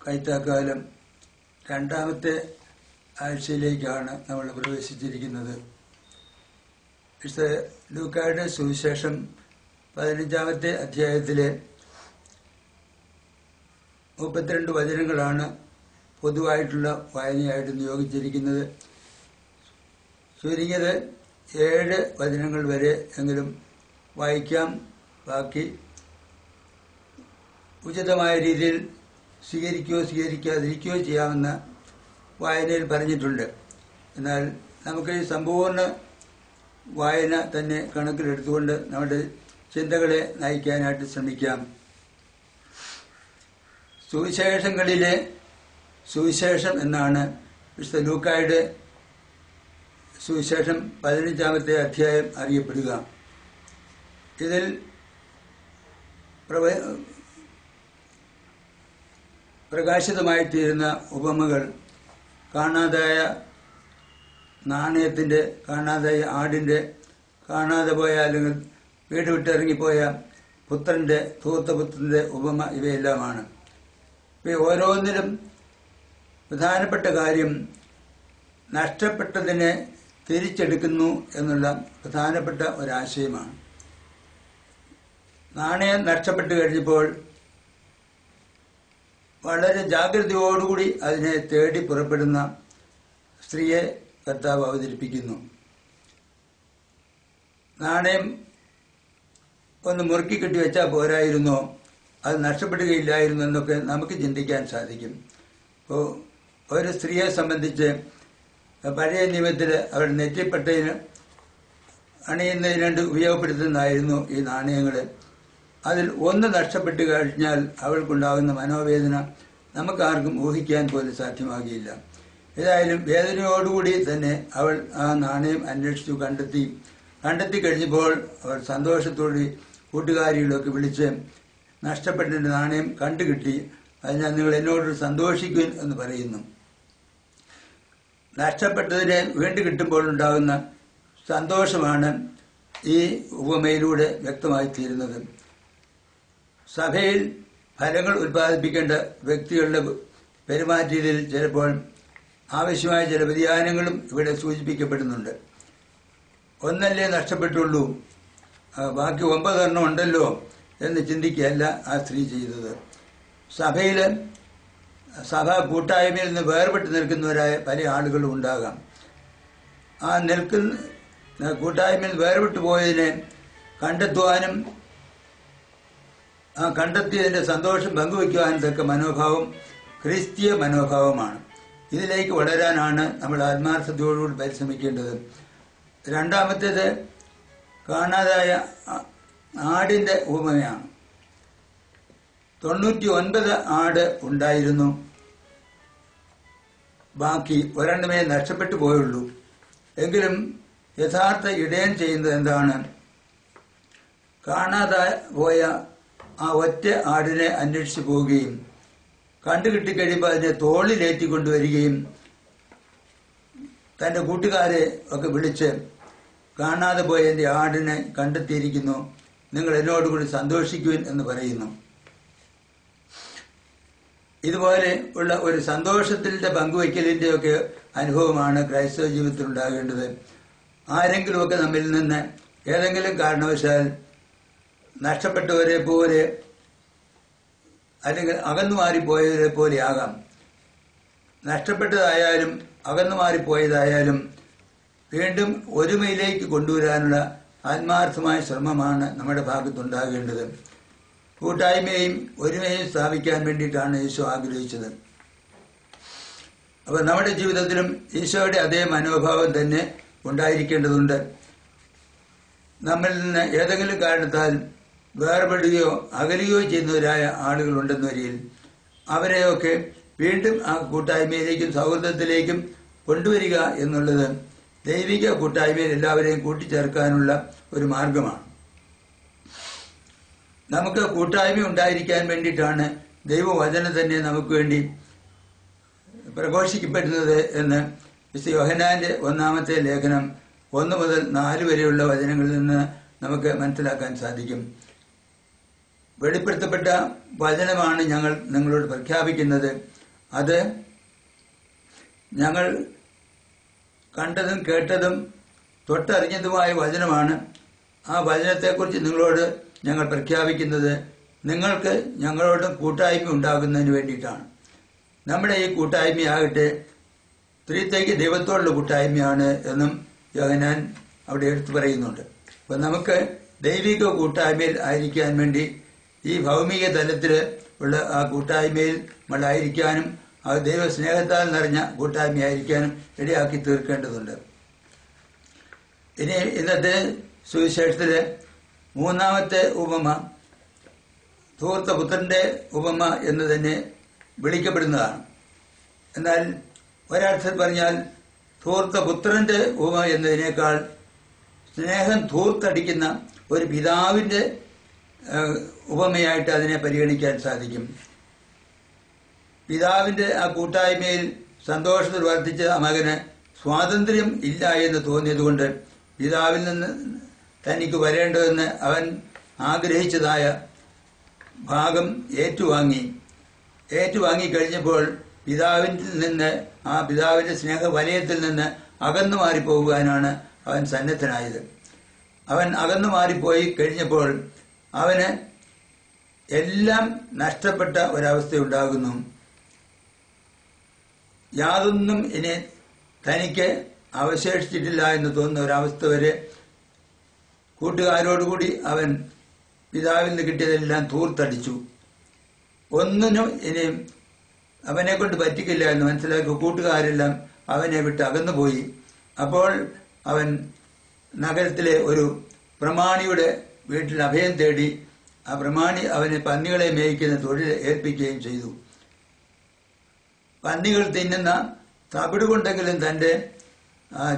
കൈത്താക്കാലം രണ്ടാമത്തെ ആഴ്ചയിലേക്കാണ് നമ്മൾ പ്രവേശിച്ചിരിക്കുന്നത്. വിശുദ്ധ ലൂക്കായുടെ സുവിശേഷം 15-ാമത്തെ അധ്യായത്തിലെ 32 വചനങ്ങളാണ് പൊതുവായിട്ടുള്ള വായനയായിട്ട് നിയോഗിച്ചിരിക്കുന്നത്. ചുരുങ്ങിയത് 7 വചനങ്ങൾ വരെ എങ്കിലും വായിക്കാം. ബാക്കി ഉചിതമായ രീതിയിൽ സ്വീകരിക്കുകയോ സ്വീകരിക്കാതിരിക്കുകയോ ചെയ്യാമെന്ന വായനയിൽ പറഞ്ഞിട്ടുണ്ട്. എന്നാൽ നമുക്ക് ഈ സമ്പൂർണ്ണ വായന തന്നെ കണക്കിലെടുത്തുകൊണ്ട് നമ്മുടെ ചിന്തകളെ നയിക്കാനായിട്ട് ശ്രമിക്കാം. സുവിശേഷങ്ങളിലെ സുവിശേഷം എന്നാണ് വിശുദ്ധ ലൂക്കായുടെ സുവിശേഷം 15-ാമത്തെ അധ്യായം അറിയപ്പെടുക. ഇതിൽ പ്രകാശിതമായിത്തീരുന്ന ഉപമകൾ കാണാതായ നാണയത്തിൻ്റെ, കാണാതായ ആടിൻ്റെ, കാണാതെ പോയ അല്ലെങ്കിൽ വീട് വിട്ടിറങ്ങിപ്പോയ പുത്രൻ്റെ, ധൂർത്തപുത്രൻ്റെ ഉപമ ഇവയെല്ലാമാണ്. ഇവ ഓരോന്നിലും പ്രധാനപ്പെട്ട കാര്യം നഷ്ടപ്പെട്ടതിനെ തിരിച്ചെടുക്കുന്നു എന്നുള്ള പ്രധാനപ്പെട്ട ഒരാശയമാണ്. നാണയം നഷ്ടപ്പെട്ടു കഴിഞ്ഞപ്പോൾ വളരെ ജാഗ്രതയോടുകൂടി അതിനെ തേടി പുറപ്പെടുന്ന സ്ത്രീയെ കർത്താവ് അവതരിപ്പിക്കുന്നു. നാണയം ഒന്ന് മുറുക്കി കെട്ടി വെച്ചാൽ പോരായിരുന്നോ, അത് നഷ്ടപ്പെടുകയില്ലായിരുന്നു എന്നൊക്കെ നമുക്ക് ചിന്തിക്കാൻ സാധിക്കും. അപ്പോൾ ഒരു സ്ത്രീയെ സംബന്ധിച്ച് പഴയ നിയമത്തിൽ അവർ നെറ്റിപ്പട്ടയിന് അണിയുന്നതിന് ഉപയോഗപ്പെടുത്തുന്നതായിരുന്നു ഈ നാണയങ്ങൾ. അതിൽ ഒന്ന് നഷ്ടപ്പെട്ടു കഴിഞ്ഞാൽ അവൾക്കുണ്ടാകുന്ന മനോവേദന നമുക്കാർക്കും ഊഹിക്കാൻ പോലും സാധ്യമാകില്ല. ഏതായാലും വേദനയോടുകൂടി തന്നെ അവൾ ആ നാണയം അന്വേഷിച്ചു കണ്ടെത്തി കഴിഞ്ഞപ്പോൾ അവൾ സന്തോഷത്തോടെ കൂട്ടുകാരികളൊക്കെ വിളിച്ച് നഷ്ടപ്പെട്ടതിൻ്റെ നാണയം കണ്ടുകിട്ടി, അതിനാൽ നിങ്ങൾ എന്നോട് സന്തോഷിക്കും എന്ന് പറയുന്നു. നഷ്ടപ്പെട്ടതിനെ വീണ്ടും കിട്ടുമ്പോൾ ഉണ്ടാകുന്ന സന്തോഷമാണ് ഈ ഉപമയിലൂടെ വ്യക്തമായിത്തീരുന്നത്. സഭയിൽ ഫലങ്ങൾ ഉൽപ്പാദിപ്പിക്കേണ്ട വ്യക്തികളുടെ പെരുമാറ്റത്തിൽ ചിലപ്പോൾ ആവശ്യമായ ചില വ്യതിയാനങ്ങളും ഇവിടെ സൂചിപ്പിക്കപ്പെടുന്നുണ്ട്. ഒന്നല്ലേ നഷ്ടപ്പെട്ടുള്ളൂ, ബാക്കി 9 എണ്ണം ഉണ്ടല്ലോ എന്ന് ചിന്തിക്കുകയല്ല ആ സ്ത്രീ ചെയ്തത്. സഭ കൂട്ടായ്മയിൽ നിന്ന് വേർപെട്ട് നിൽക്കുന്നവരായ പല ആളുകളും ഉണ്ടാകാം. ആ കൂട്ടായ്മയിൽ വേർപെട്ടു പോയതിനെ കണ്ടെത്തുവാനും ആ കണ്ടെത്തിയതിൻ്റെ സന്തോഷം പങ്കുവയ്ക്കുവാനും തക്ക മനോഭാവം ക്രിസ്തീയ മനോഭാവമാണ്. ഇതിലേക്ക് വളരാനാണ് നമ്മൾ ആത്മാർത്ഥതയോടുകൂടി പരിശ്രമിക്കേണ്ടത്. രണ്ടാമത്തേത് കാണാതായ ആടിൻ്റെ ഉപമയാണ്. 99 ആട് ഉണ്ടായിരുന്നു, ബാക്കി ഒരെണ്ണമേ നഷ്ടപ്പെട്ടു പോയുള്ളൂ. എങ്കിലും യഥാർത്ഥ ഇടയൻ ചെയ്യുന്നത് എന്താണ്? കാണാതെ പോയ ആ ഒറ്റ ആടിനെ അന്വേഷിച്ചു പോവുകയും കണ്ടുകിട്ടിക്കഴിയുമ്പോൾ അതിനെ തോളിലേറ്റിക്കൊണ്ടുവരികയും തൻ്റെ കൂട്ടുകാരെ ഒക്കെ വിളിച്ച് കാണാതെ പോയ എൻ്റെ ആടിനെ കണ്ടെത്തിയിരിക്കുന്നു, നിങ്ങൾ എന്നോടുകൂടി സന്തോഷിക്കുവിൻ എന്ന് പറയുന്നു. ഇതുപോലെ ഉള്ള ഒരു സന്തോഷത്തിൻ്റെ പങ്കുവയ്ക്കലിൻ്റെയൊക്കെ അനുഭവമാണ് ക്രൈസ്തവ ജീവിതത്തിൽ ഉണ്ടാകേണ്ടത്. ആരെങ്കിലുമൊക്കെ നമ്മിൽ നിന്ന് ഏതെങ്കിലും കാരണവശാൽ നഷ്ടപ്പെട്ടവരെ പോലെ അല്ലെങ്കിൽ അകന്നു മാറിപ്പോയവരെ പോലെ ആകാം. നഷ്ടപ്പെട്ടതായാലും അകന്നു മാറിപ്പോയതായാലും വീണ്ടും ഒരുമയിലേക്ക് കൊണ്ടുവരാനുള്ള ആത്മാർത്ഥമായ ശ്രമമാണ് നമ്മുടെ ഭാഗത്തുണ്ടാകേണ്ടത്. കൂട്ടായ്മയും ഒരുമയും സ്ഥാപിക്കാൻ വേണ്ടിയിട്ടാണ് ഈശോ ആഗ്രഹിച്ചത്. അപ്പോൾ നമ്മുടെ ജീവിതത്തിലും ഈശോയുടെ അതേ മനോഭാവം തന്നെ ഉണ്ടായിരിക്കേണ്ടതുണ്ട്. നമ്മിൽ നിന്ന് ഏതെങ്കിലും കാരണത്താൽ വേർപെടുകയോ അകലുകയോ ചെയ്യുന്നവരായ ആളുകളുണ്ടെന്ന വരിയിൽ അവരെയൊക്കെ വീണ്ടും ആ കൂട്ടായ്മയിലേക്കും സൗഹൃദത്തിലേക്കും കൊണ്ടുവരിക എന്നുള്ളത് ദൈവിക കൂട്ടായ്മയിൽ എല്ലാവരെയും കൂട്ടിച്ചേർക്കാനുള്ള ഒരു മാർഗമാണ്. നമുക്ക് കൂട്ടായ്മ ഉണ്ടായിരിക്കാൻ വേണ്ടിയിട്ടാണ് ദൈവവചനം തന്നെ നമുക്ക് വേണ്ടി പ്രഘോഷിക്കപ്പെടുന്നത് എന്ന് വിശുദ്ധ യോഹന്നാന്റെ 1-ാമത്തെ ലേഖനം 1 മുതൽ 4 വരെയുള്ള വചനങ്ങളിൽ നിന്ന് നമുക്ക് മനസ്സിലാക്കാൻ സാധിക്കും. വെളിപ്പെടുത്തപ്പെട്ട വചനമാണ് ഞങ്ങൾ നിങ്ങളോട് പ്രഖ്യാപിക്കുന്നത്. അത് ഞങ്ങൾ കണ്ടതും കേട്ടതും തൊട്ടറിഞ്ഞതുമായ വചനമാണ്. ആ വചനത്തെക്കുറിച്ച് നിങ്ങളോട് ഞങ്ങൾ പ്രഖ്യാപിക്കുന്നത് നിങ്ങൾക്ക് ഞങ്ങളോട് കൂട്ടായ്മ ഉണ്ടാകുന്നതിന് വേണ്ടിയിട്ടാണ്. നമ്മുടെ ഈ കൂട്ടായ്മയാകട്ടെ ത്രിത്വൈക ദൈവത്തോടുള്ള കൂട്ടായ്മയാണ് എന്നും യോഹന്നാൻ അവിടെ എടുത്തു പറയുന്നുണ്ട്. അപ്പം നമുക്ക് ദൈവിക കൂട്ടായ്മയിൽ ആയിരിക്കാൻ വേണ്ടി ഈ ഭൗമിക തലത്തിൽ ഉള്ള ആ കൂട്ടായ്മയിൽ നമ്മളായിരിക്കാനും ആ ദൈവ സ്നേഹത്താൽ നിറഞ്ഞ കൂട്ടായ്മയായിരിക്കാനും ഇടയാക്കി തീർക്കേണ്ടതുണ്ട്. ഇനി ഇന്നത്തെ സുവിശേഷത്തിലെ മൂന്നാമത്തെ ഉപമ ധൂർത്ത പുത്രന്റെ ഉപമ എന്ന് തന്നെ വിളിക്കപ്പെടുന്നതാണ്. എന്നാൽ ഒരർത്ഥത്തിൽ പറഞ്ഞാൽ ധൂർത്ത പുത്രന്റെ ഉപമ എന്നതിനേക്കാൾ സ്നേഹം ധൂർത്തടിക്കുന്ന ഒരു പിതാവിന്റെ ഉപമയായിട്ട് അതിനെ പരിഗണിക്കാൻ സാധിക്കും. പിതാവിന്റെ ആ കൂട്ടായ്മയിൽ സന്തോഷത്തിൽ വർദ്ധിച്ച മകന് സ്വാതന്ത്ര്യം ഇല്ല എന്ന് തോന്നിയതുകൊണ്ട് പിതാവിൽ നിന്ന് തനിക്ക് വരേണ്ടതെന്ന് അവൻ ആഗ്രഹിച്ചതായ ഭാഗം ഏറ്റുവാങ്ങി കഴിഞ്ഞപ്പോൾ പിതാവിൽ നിന്ന് ആ പിതാവിന്റെ സ്നേഹ വലയത്തിൽ നിന്ന് അകന്നു മാറിപ്പോകുവാനാണ് അവൻ സന്നദ്ധനായത്. അവൻ അകന്നു മാറിപ്പോയി കഴിഞ്ഞപ്പോൾ അവന് എല്ലാം നഷ്ടപ്പെട്ട ഒരവസ്ഥയുണ്ടാകുന്നു. യാതൊന്നും ഇനി തനിക്ക് അവശേഷിച്ചിട്ടില്ല എന്ന് തോന്നുന്ന ഒരവസ്ഥ വരെ കൂട്ടുകാരോടുകൂടി അവൻ പിതാവിൽ നിന്ന് കിട്ടിയതെല്ലാം ധൂർത്തടിച്ചു. ഒന്നിനും ഇനി അവനെ കൊണ്ട് പറ്റിക്കില്ല എന്ന് മനസ്സിലാക്കി കൂട്ടുകാരെല്ലാം അവനെ വിട്ട് അകന്നുപോയി. അപ്പോൾ അവൻ നഗരത്തിലെ ഒരു പ്രമാണിയുടെ വീട്ടിൽ അഭയം തേടി. ആ പ്രമാണി അവന് പന്നികളെ മേയ്ക്കുന്ന തൊഴിൽ ഏൽപ്പിക്കുകയും ചെയ്തു. പന്നികൾ തിന്നുന്ന തവിട് കൊണ്ടെങ്കിലും തന്റെ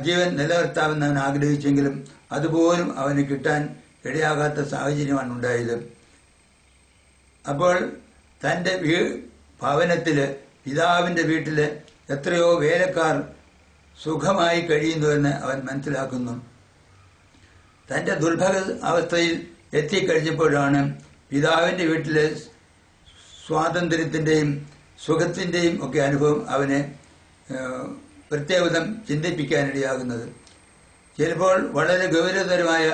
ജീവൻ നിലനിർത്താമെന്ന് അവൻ ആഗ്രഹിച്ചെങ്കിലും അതുപോലും അവന് കിട്ടാൻ ഇടയാകാത്ത സാഹചര്യമാണ് ഉണ്ടായത്. അപ്പോൾ തന്റെ ഭവനത്തില് പിതാവിന്റെ വീട്ടില് എത്രയോ വേലക്കാർ സുഖമായി കഴിയുന്നുവെന്ന് അവൻ മനസ്സിലാക്കുന്നു. തന്റെ ദുർഭഗ അവസ്ഥയിൽ എത്തിക്കഴിഞ്ഞപ്പോഴാണ് പിതാവിന്റെ വീട്ടിലെ സ്വാതന്ത്ര്യത്തിന്റെയും സുഖത്തിന്റെയും ഒക്കെ അനുഭവം അവനെ പ്രത്യേകം ചിന്തിപ്പിക്കാനിടയാകുന്നത്. ചിലപ്പോൾ വളരെ ഗൗരവതരമായ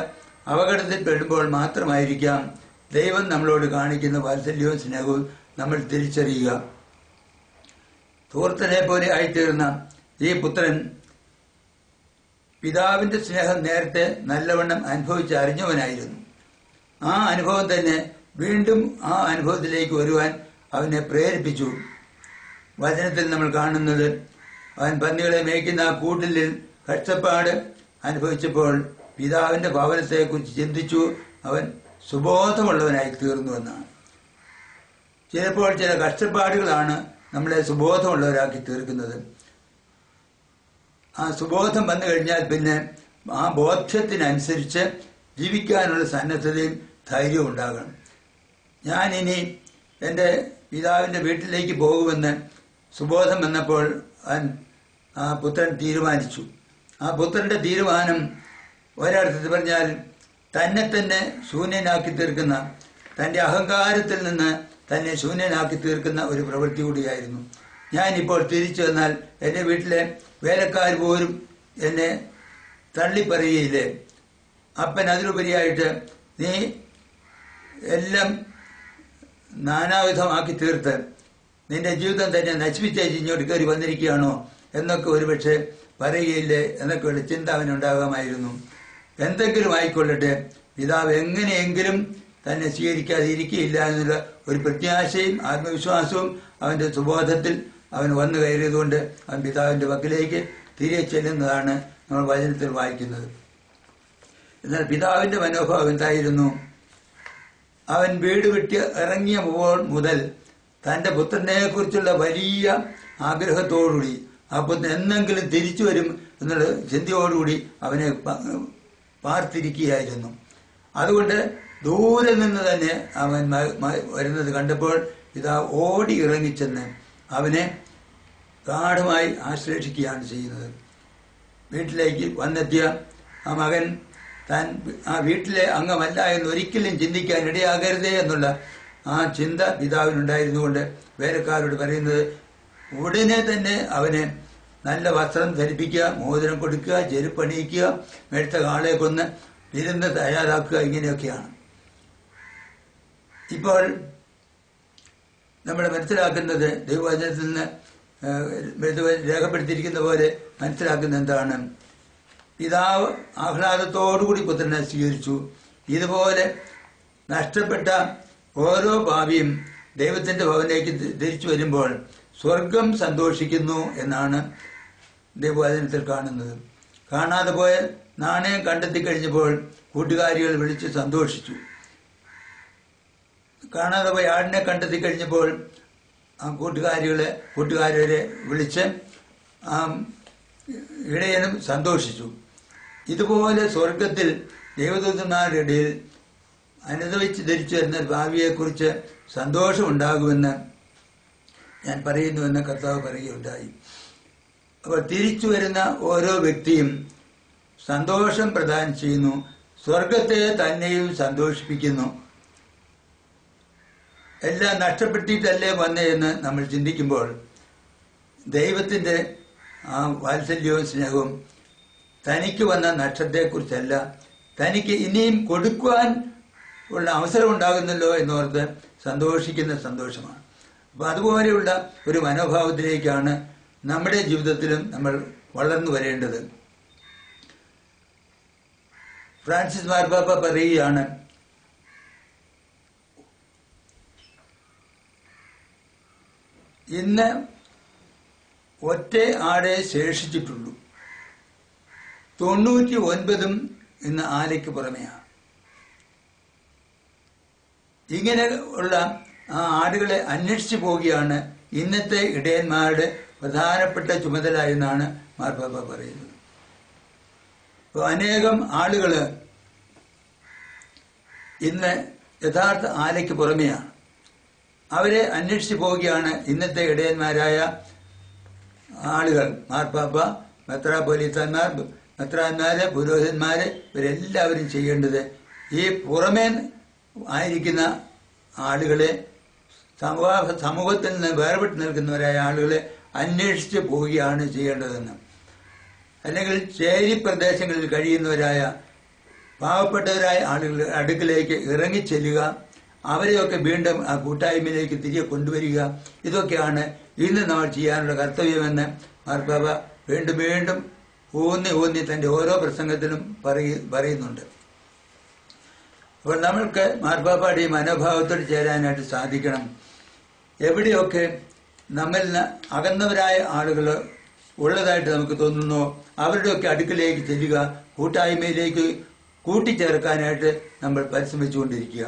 അപകടത്തിൽ പെടുമ്പോൾ മാത്രമായിരിക്കാം ദൈവം നമ്മളോട് കാണിക്കുന്ന വാത്സല്യവും സ്നേഹവും നമ്മൾ തിരിച്ചറിയുക. ധൂർത്തനെ പോലെ ആയിത്തീർന്ന ഈ പുത്രൻ പിതാവിന്റെ സ്നേഹം നേരത്തെ നല്ലവണ്ണം അനുഭവിച്ചറിഞ്ഞവനായിരുന്നു. ആ അനുഭവം തന്നെ വീണ്ടും ആ അനുഭവത്തിലേക്ക് വരുവാൻ അവനെ പ്രേരിപ്പിച്ചു. വചനത്തിൽ നമ്മൾ കാണുന്നത് അവൻ പന്നികളെ മേയ്ക്കുന്ന ആ കൂട്ടിലിൽ കഷ്ടപ്പാട് അനുഭവിച്ചപ്പോൾ പിതാവിന്റെ ഭവനത്തെക്കുറിച്ച് ചിന്തിച്ചു. അവൻ സുബോധമുള്ളവനായി തീർന്നു എന്നാണ്. ചിലപ്പോൾ ചില കഷ്ടപ്പാടുകളാണ് നമ്മളെ സുബോധമുള്ളവരാക്കി തീർക്കുന്നത്. ആ സുബോധം വന്നു കഴിഞ്ഞാൽ പിന്നെ ആ ബോധ്യത്തിനനുസരിച്ച് ജീവിക്കാനുള്ള സന്നദ്ധതയും ധൈര്യവും ഉണ്ടാകണം. ഞാനിനി എൻ്റെ പിതാവിൻ്റെ വീട്ടിലേക്ക് പോകുമെന്ന് സുബോധം വന്നപ്പോൾ ആ പുത്രൻ തീരുമാനിച്ചു. ആ പുത്രന്റെ തീരുമാനം ഒരർത്ഥത്തിൽ പറഞ്ഞാൽ തന്നെ തന്നെ ശൂന്യനാക്കി തീർക്കുന്ന, തൻ്റെ അഹങ്കാരത്തിൽ നിന്ന് തന്നെ ശൂന്യനാക്കി തീർക്കുന്ന ഒരു പ്രവൃത്തി കൂടിയായിരുന്നു. ഞാനിപ്പോൾ തിരിച്ചു വന്നാൽ എൻ്റെ വീട്ടിലെ വേലക്കാർ പോലും എന്നെ തള്ളിപ്പറയുകയില്ലേ? അപ്പൻ അതിലുപരിയായിട്ട് നീ എല്ലാം നാനാവിധമാക്കി തീർത്ത് നിന്റെ ജീവിതം തന്നെ നശിപ്പിച്ചേച്ച് ഇങ്ങോട്ട് കയറി വന്നിരിക്കുകയാണോ എന്നൊക്കെ ഒരുപക്ഷെ പറയുകയില്ലേ എന്നൊക്കെയുള്ള ചിന്ത അവനുണ്ടാകാമായിരുന്നു. എന്തെങ്കിലും ആയിക്കൊള്ളട്ടെ, പിതാവ് എങ്ങനെയെങ്കിലും തന്നെ സ്വീകരിക്കാതെ ഇരിക്കുകയില്ല എന്നുള്ള ഒരു പ്രത്യാശയും ആത്മവിശ്വാസവും അവന്റെ സുബോധത്തിൽ അവൻ വന്നു കയറിയതുകൊണ്ട് അവൻ പിതാവിന്റെ പക്കലേക്ക് തിരികെ ചെല്ലുന്നതാണ് നമ്മൾ വചനത്തിൽ വായിക്കുന്നത്. എന്നാൽ പിതാവിന്റെ മനോഭാവം എന്തായിരുന്നു? അവൻ വീട് വിട്ട് ഇറങ്ങിയപ്പോൾ മുതൽ തന്റെ പുത്രനെ കുറിച്ചുള്ള വലിയ ആഗ്രഹത്തോടുകൂടി ആ പുത്രൻ എന്നെങ്കിലും തിരിച്ചു വരും എന്നുള്ള ചിന്തയോടുകൂടി അവനെ പാർത്തിരിക്കുകയായിരുന്നു. അതുകൊണ്ട് ദൂരെ നിന്ന് തന്നെ അവൻ വരുന്നത് കണ്ടപ്പോൾ പിതാവ് ഓടി ഇറങ്ങിച്ചെന്ന് അവനെ ഗാഢമായി ആശ്ലേഷിക്കുകയാണ് ചെയ്യുന്നത്. വീട്ടിലേക്ക് വന്നെത്തിയ ആ മകൻ താൻ ആ വീട്ടിലെ അംഗമല്ല എന്ന് ഒരിക്കലും ചിന്തിക്കാൻ ഇടയാകരുതേ എന്നുള്ള ആ ചിന്ത പിതാവിനുണ്ടായിരുന്നുകൊണ്ട് വേലക്കാരോട് പറയുന്നത്, ഉടനെ തന്നെ അവന് നല്ല വസ്ത്രം ധരിപ്പിക്കുക, മോതിരം കൊടുക്കുക, ചെരുപ്പണിയിക്കുക, മെടുത്ത കാളയെ കൊന്ന് വിരുന്ന് തയ്യാറാക്കുക, ഇങ്ങനെയൊക്കെയാണ്. ഇപ്പോൾ നമ്മൾ മനസ്സിലാക്കുന്നത് ദൈവവചനത്തിൽ നിന്ന് രേഖപ്പെടുത്തിയിരിക്കുന്ന പോലെ മനസ്സിലാക്കുന്ന എന്താണ്? പിതാവ് ആഹ്ലാദത്തോടുകൂടി പുത്രനെ സ്വീകരിച്ചു. ഇതുപോലെ നഷ്ടപ്പെട്ട ഓരോ പാപിയും ദൈവത്തിന്റെ ഭവനിലേക്ക് തിരിച്ചു വരുമ്പോൾ സ്വർഗം സന്തോഷിക്കുന്നു എന്നാണ് ദൈവവചനത്തിൽ കാണുന്നത്. കാണാതെ പോയ നാണയം കണ്ടെത്തി കഴിഞ്ഞപ്പോൾ കൂട്ടുകാരികൾ വിളിച്ച് സന്തോഷിച്ചു. കാണാതെ പോയ ആടിനെ കണ്ടെത്തി കഴിഞ്ഞപ്പോൾ ആ കൂട്ടുകാരെ വിളിച്ച് ഇടയനും സന്തോഷിച്ചു. ഇതുപോലെ സ്വർഗത്തിൽ ദൈവദൂതന്മാരുടെ ഇടയിൽ അനുഭവിച്ച് ധരിച്ചു വരുന്ന ഭാവിയെക്കുറിച്ച് സന്തോഷമുണ്ടാകുമെന്ന് ഞാൻ പറയുന്നുവെന്ന് കർത്താവ് പറയുകയുണ്ടായി. അപ്പോൾ തിരിച്ചു വരുന്ന ഓരോ വ്യക്തിയും സന്തോഷം പ്രദാനം ചെയ്യുന്നു, സ്വർഗത്തെ തന്നെയും സന്തോഷിപ്പിക്കുന്നു. എല്ലാം നഷ്ടപ്പെട്ടിട്ടല്ലേ വന്നേ എന്ന് നമ്മൾ ചിന്തിക്കുമ്പോൾ ദൈവത്തിന്റെ ആ വാത്സല്യവും സ്നേഹവും തനിക്ക് വന്ന നഷ്ടത്തെക്കുറിച്ചല്ല, തനിക്ക് ഇനിയും കൊടുക്കുവാൻ ഉള്ള അവസരം ഉണ്ടാകുന്നല്ലോ എന്നോർത്ത് സന്തോഷിക്കുന്ന സന്തോഷമാണ്. അപ്പൊ അതുപോലെയുള്ള ഒരു മനോഭാവത്തിലേക്കാണ് നമ്മുടെ ജീവിതത്തിലും നമ്മൾ വളർന്നു വരേണ്ടത്. ഫ്രാൻസിസ് മാർപ്പാപ്പ പറയുകയാണ്, ഇന്ന് ഒറ്റ ആടേ ശേഷിച്ചിട്ടുള്ളൂ, 99 ഇന്ന് ആലയ്ക്ക് പുറമെയാണ്. ഇങ്ങനെ ഉള്ള ആ ആടുകളെ അന്വേഷിച്ചു പോവുകയാണ് ഇന്നത്തെ ഇടയന്മാരുടെ പ്രധാനപ്പെട്ട ചുമതല എന്നാണ് മാർപ്പാപ്പ പറയുന്നത്. അപ്പോൾ അനേകം ആളുകള് ഇന്ന് യഥാർത്ഥ ആലയ്ക്ക് പുറമെയാണ്. അവരെ അന്വേഷിച്ചു പോവുകയാണ് ഇന്നത്തെ ഇടയന്മാരായ ആളുകൾ, മാർപ്പാപ്പ, മെത്രാപ്പൊലീത്തന്മാർ, മെത്രാന്മാര്, പുരോഹിതന്മാര്, ഇവരെല്ലാവരും ചെയ്യേണ്ടത് ഈ പുറമേ ആയിരിക്കുന്ന ആളുകളെ, സമൂഹത്തിൽ നിന്ന് വേർപെട്ട് നിൽക്കുന്നവരായ ആളുകളെ അന്വേഷിച്ച് പോവുകയാണ് ചെയ്യേണ്ടതെന്ന്. അല്ലെങ്കിൽ ചേരി പ്രദേശങ്ങളിൽ കഴിയുന്നവരായ പാവപ്പെട്ടവരായ ആളുകൾ അടുക്കിലേക്ക് ഇറങ്ങിച്ചെല്ലുക, അവരെയൊക്കെ വീണ്ടും ആ കൂട്ടായ്മയിലേക്ക് തിരികെ കൊണ്ടുവരിക. ഇതൊക്കെയാണ് ഇന്ന് നമ്മൾ ചെയ്യാനുള്ള കർത്തവ്യമെന്ന് മാർപ്പാപ്പ വീണ്ടും വീണ്ടും ഊന്നി തന്റെ ഓരോ പ്രസംഗത്തിലും പറയുന്നുണ്ട്. അപ്പോൾ നമ്മൾക്ക് മാർപ്പാപ്പയുടെ ഈ മനോഭാവത്തോട് ചേരാനായിട്ട് സാധിക്കണം. എവിടെയൊക്കെ നമ്മിൽ നിന്ന് അകന്നവരായ ആളുകൾ ഉള്ളതായിട്ട് നമുക്ക് തോന്നുന്നു, അവരുടെയൊക്കെ അടുക്കിലേക്ക് ചെല്ലുക, കൂട്ടായ്മയിലേക്ക് കൂട്ടിച്ചേർക്കാനായിട്ട് നമ്മൾ പരിശ്രമിച്ചുകൊണ്ടിരിക്കുക.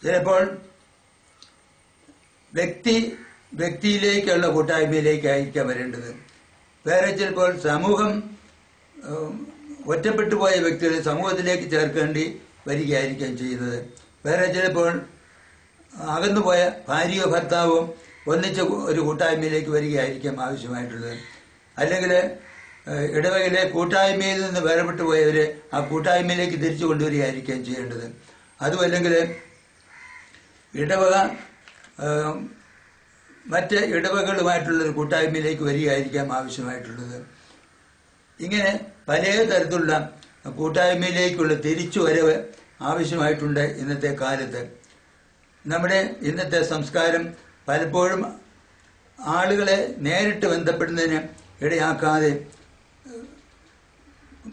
ചിലപ്പോൾ വ്യക്തിയിലേക്കുള്ള കൂട്ടായ്മയിലേക്കായിരിക്കാം വരേണ്ടത്. വേറെ ചിലപ്പോൾ സമൂഹം ഒറ്റപ്പെട്ടു പോയ വ്യക്തികളെ സമൂഹത്തിലേക്ക് ചേർക്കേണ്ടി വരികയായിരിക്കാം ചെയ്യുന്നത്. വേറെ ചിലപ്പോൾ അകന്നുപോയ ഭാര്യയോ ഭർത്താവോ ഒന്നിച്ച് ഒരു കൂട്ടായ്മയിലേക്ക് വരികയായിരിക്കാം ആവശ്യമായിട്ടുള്ളത്. അല്ലെങ്കിൽ ഇടവകയിലെ കൂട്ടായ്മയിൽ നിന്ന് വേർപെട്ടു പോയവരെ ആ കൂട്ടായ്മയിലേക്ക് തിരിച്ചു കൊണ്ടുവരികയായിരിക്കാം ചെയ്യേണ്ടത്. അതുമല്ലെങ്കിൽ ഇടവക മറ്റ് ഇടവകളുമായിട്ടുള്ളൊരു കൂട്ടായ്മയിലേക്ക് വരികയായിരിക്കാം ആവശ്യമായിട്ടുള്ളത്. ഇങ്ങനെ പല തരത്തിലുള്ള കൂട്ടായ്മയിലേക്കുള്ള തിരിച്ചുവരവ് ആവശ്യമായിട്ടുണ്ട് ഇന്നത്തെ കാലത്ത്. നമ്മുടെ ഇന്നത്തെ സംസ്കാരം പലപ്പോഴും ആളുകളെ നേരിട്ട് ബന്ധപ്പെടുന്നതിന് ഇടയാക്കാതെ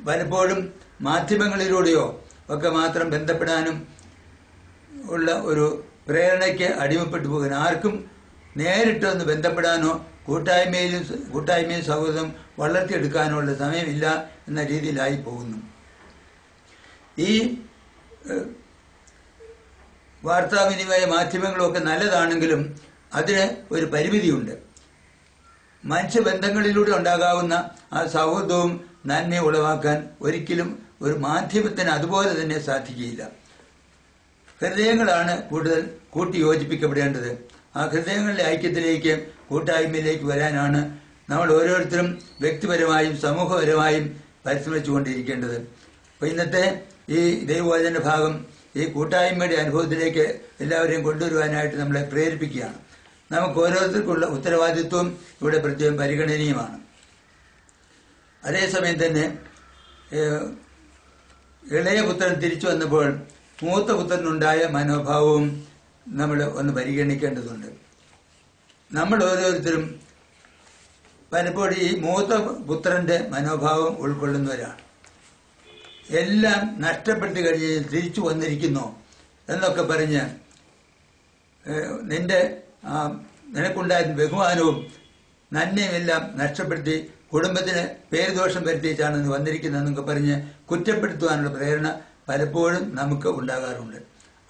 പലപ്പോഴും മാധ്യമങ്ങളിലൂടെയോ ഒക്കെ മാത്രം ബന്ധപ്പെടാനും ഉള്ള ഒരു പ്രേരണയ്ക്ക് അടിമപ്പെട്ടു പോകുന്നു. ആർക്കും നേരിട്ടൊന്ന് ബന്ധപ്പെടാനോ കൂട്ടായ്മയും സൗഹൃദം വളർത്തിയെടുക്കാനുള്ള സമയമില്ല എന്ന രീതിയിലായി പോകുന്നു. ഈ വാർത്താവിനിമയ മാധ്യമങ്ങളൊക്കെ നല്ലതാണെങ്കിലും അതിന് ഒരു പരിമിതിയുണ്ട്. മനുഷ്യബന്ധങ്ങളിലൂടെ ഉണ്ടാകാവുന്ന ആ സൗഹൃദവും നന്മയും ഉളവാക്കാൻ ഒരിക്കലും ഒരു മാധ്യമത്തിന് അതുപോലെ തന്നെ സാധിക്കുകയില്ല. ഹൃദയങ്ങളാണ് കൂടുതൽ കൂട്ടിയോജിപ്പിക്കപ്പെടേണ്ടത്. ആ ഹൃദയങ്ങളുടെ ഐക്യത്തിലേക്ക് കൂട്ടായ്മയിലേക്ക് വരാനാണ് നമ്മൾ ഓരോരുത്തരും വ്യക്തിപരമായും സമൂഹപരമായും പരിശ്രമിച്ചുകൊണ്ടിരിക്കേണ്ടത്. അപ്പൊ ഇന്നത്തെ ഈ ദൈവവചന ഭാഗം ഈ കൂട്ടായ്മയുടെ അനുഭവത്തിലേക്ക് എല്ലാവരെയും കൊണ്ടുവരുവാനായിട്ട് നമ്മളെ പ്രേരിപ്പിക്കുകയാണ്. നമുക്ക് ഓരോരുത്തർക്കുള്ള ഉത്തരവാദിത്വം ഇവിടെ പ്രത്യേകം പരിഗണനീയമാണ്. അതേസമയം തന്നെ ഇളയ പുത്രൻ തിരിച്ചു വന്നപ്പോൾ മൂത്ത പുത്രനുണ്ടായ മനോഭാവവും നമ്മൾ ഒന്ന് പരിഗണിക്കേണ്ടതുണ്ട്. നമ്മൾ ഓരോരുത്തരും പലപ്പോഴും ഈ മൂത്ത പുത്രന്റെ മനോഭാവം ഉൾക്കൊള്ളുന്നവരാണ്. എല്ലാം നഷ്ടപ്പെട്ട് കഴിഞ്ഞ് തിരിച്ചു വന്നിരിക്കുന്നു എന്നൊക്കെ പറഞ്ഞ് നിനക്കുണ്ടായിരുന്ന ബഹുമാനവും നന്മയും എല്ലാം നഷ്ടപ്പെടുത്തി കുടുംബത്തിന് പേരുദോഷം വരുത്തിയിട്ടാണ് വന്നിരിക്കുന്നതെന്നൊക്കെ പറഞ്ഞ് കുറ്റപ്പെടുത്തുവാനുള്ള പ്രേരണ പലപ്പോഴും നമുക്ക് ഉണ്ടാകാറുണ്ട്.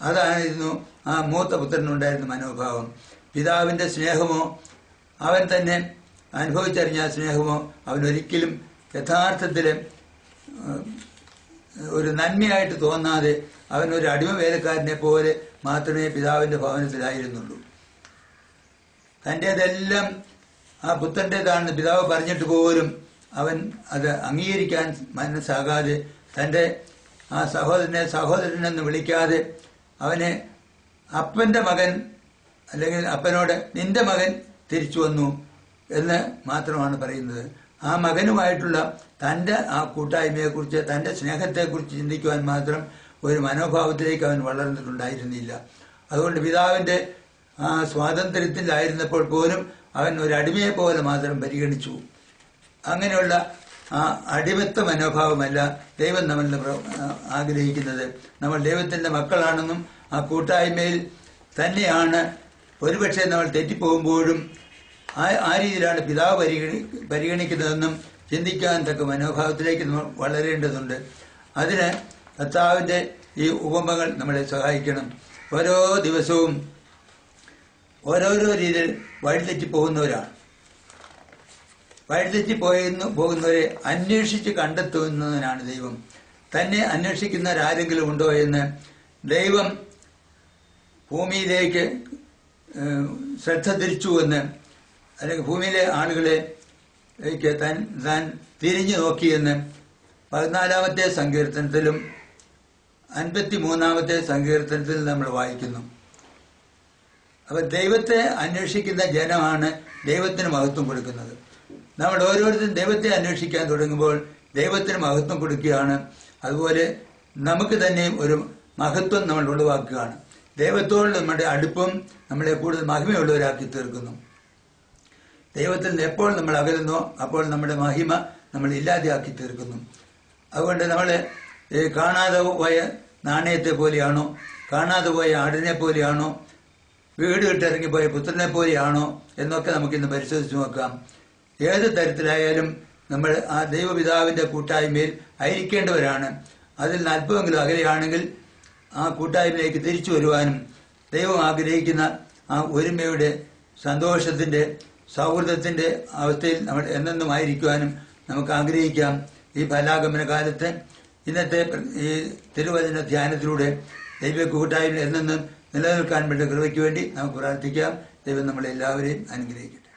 അതായിരുന്നു ആ മൂത്ത പുത്രനുണ്ടായിരുന്ന മനോഭാവം. പിതാവിന്റെ സ്നേഹമോ അവൻ തന്നെ അനുഭവിച്ചറിഞ്ഞ സ്നേഹമോ അവനൊരിക്കലും യഥാർത്ഥത്തിൽ ഒരു നന്മയായിട്ട് തോന്നാതെ അവൻ ഒരു അടിമ വേലക്കാരനെ പോലെ മാത്രമേ പിതാവിന്റെ ഭവനത്തിലായിരുന്നുള്ളൂ. തൻ്റേതെല്ലാം ആ പുത്രൻ്റേതാണെന്ന് പിതാവ് പറഞ്ഞിട്ട് പോലും അവൻ അത് അംഗീകരിക്കാൻ മനസ്സാകാതെ തൻ്റെ ആ സഹോദരനെന്ന് വിളിക്കാതെ അവനെ അപ്പൻ്റെ മകൻ അല്ലെങ്കിൽ അപ്പനോട് നിന്റെ മകൻ തിരിച്ചു വന്നു എന്ന് മാത്രമാണ് പറയുന്നത്. ആ മകനുമായിട്ടുള്ള തൻ്റെ ആ കൂട്ടായ്മയെക്കുറിച്ച് തൻ്റെ സ്നേഹത്തെക്കുറിച്ച് ചിന്തിക്കുവാൻ മാത്രം ഒരു മനോഭാവത്തിലേക്ക് അവൻ വളർന്നിട്ടുണ്ടായിരുന്നില്ല. അതുകൊണ്ട് പിതാവിൻ്റെ ആ സ്വാതന്ത്ര്യത്തിലായിരുന്നപ്പോൾ പോലും അവൻ ഒരു അടിമയെ പോലെ മാത്രം പരിഗണിച്ചു. അങ്ങനെയുള്ള ആ അടിമത്ത മനോഭാവമല്ല ദൈവം നമ്മളിൽ ആഗ്രഹിക്കുന്നത്. നമ്മൾ ദൈവത്തിൻ്റെ മക്കളാണെന്നും ആ കൂട്ടായ്മയിൽ തന്നെയാണ് ഒരുപക്ഷെ നമ്മൾ തെറ്റിപ്പോകുമ്പോഴും ആ രീതിയിലാണ് പിതാവ് പരിഗണിക്കുന്നതെന്നും ചിന്തിക്കാൻ തക്ക മനോഭാവത്തിലേക്ക് നമ്മൾ വളരേണ്ടതുണ്ട്. അതിന് കർത്താവിൻ്റെ ഈ ഉപമകൾ നമ്മളെ സഹായിക്കണം. ഓരോ ദിവസവും ഓരോരോ രീതിയിൽ വഴിതെറ്റിപ്പോകുന്നവരാണ്. പോകുന്നവരെ അന്വേഷിച്ച് കണ്ടെത്തുന്നതിനാണ് ദൈവം. തന്നെ അന്വേഷിക്കുന്നവരാരെങ്കിലും ഉണ്ടോ എന്ന് ദൈവം ഭൂമിയിലേക്ക് ശ്രദ്ധ തിരിച്ചുവെന്ന് അല്ലെങ്കിൽ ഭൂമിയിലെ ആളുകളെ താൻ തിരിഞ്ഞു നോക്കിയെന്ന് 14-ാമത്തെ സങ്കീർത്തനത്തിലും 53-ാമത്തെ സങ്കീർത്തനത്തിലും നമ്മൾ വായിക്കുന്നു. അപ്പൊ ദൈവത്തെ അന്വേഷിക്കുന്ന ജനമാണ് ദൈവത്തിന് മഹത്വം കൊടുക്കുന്നത്. നമ്മൾ ഓരോരുത്തരും ദൈവത്തെ അന്വേഷിക്കാൻ തുടങ്ങുമ്പോൾ ദൈവത്തിന് മഹത്വം കൊടുക്കുകയാണ്. അതുപോലെ നമുക്ക് തന്നെയും ഒരു മഹത്വം നമ്മൾ ഒഴിവാക്കുകയാണ്. ദൈവത്തോട് നമ്മുടെ അടുപ്പം നമ്മളെ കൂടുതൽ മഹിമയുള്ളവരാക്കി തീർക്കുന്നു. ദൈവത്തിൽ നിന്ന് എപ്പോൾ നമ്മൾ അകലുന്നോ അപ്പോൾ നമ്മുടെ മഹിമ നമ്മൾ ഇല്ലാതെയാക്കി തീർക്കുന്നു. അതുകൊണ്ട് നമ്മൾ കാണാതെ പോയ നാണയത്തെ പോലെയാണോ, കാണാതെ പോയ ആടിനെ പോലെയാണോ, വീട് വിട്ടിറങ്ങിപ്പോയ പുത്രനെ പോലെയാണോ എന്നൊക്കെ നമുക്കിന്ന് പരിശോധിച്ച് നോക്കാം. ഏത് തരത്തിലായാലും നമ്മൾ ആ ദൈവപിതാവിന്റെ കൂട്ടായ്മയിൽ ആയിരിക്കേണ്ടവരാണ്. അതിൽ നിന്ന് അല്പമെങ്കിലും അകലെയാണെങ്കിൽ ആ കൂട്ടായ്മയിലേക്ക് തിരിച്ചു വരുവാനും ദൈവം ആഗ്രഹിക്കുന്ന ആ ഒരുമയുടെ സന്തോഷത്തിന്റെ സൗഹൃദത്തിന്റെ അവസ്ഥയിൽ നമ്മൾ എന്നെന്നും ആയിരിക്കുവാനും നമുക്ക് ആഗ്രഹിക്കാം. ഈ ഫലാഗമന കാലത്ത് ഇന്നത്തെ ഈ തിരുവചന ധ്യാനത്തിലൂടെ ദൈവ കൂട്ടായ്മ എന്നെന്നും നിലനിൽക്കാൻ വേണ്ട കൃപയ്ക്ക് വേണ്ടി നമുക്ക് പ്രാർത്ഥിക്കാം. ദൈവം നമ്മളെല്ലാവരെയും അനുഗ്രഹിക്കട്ടെ.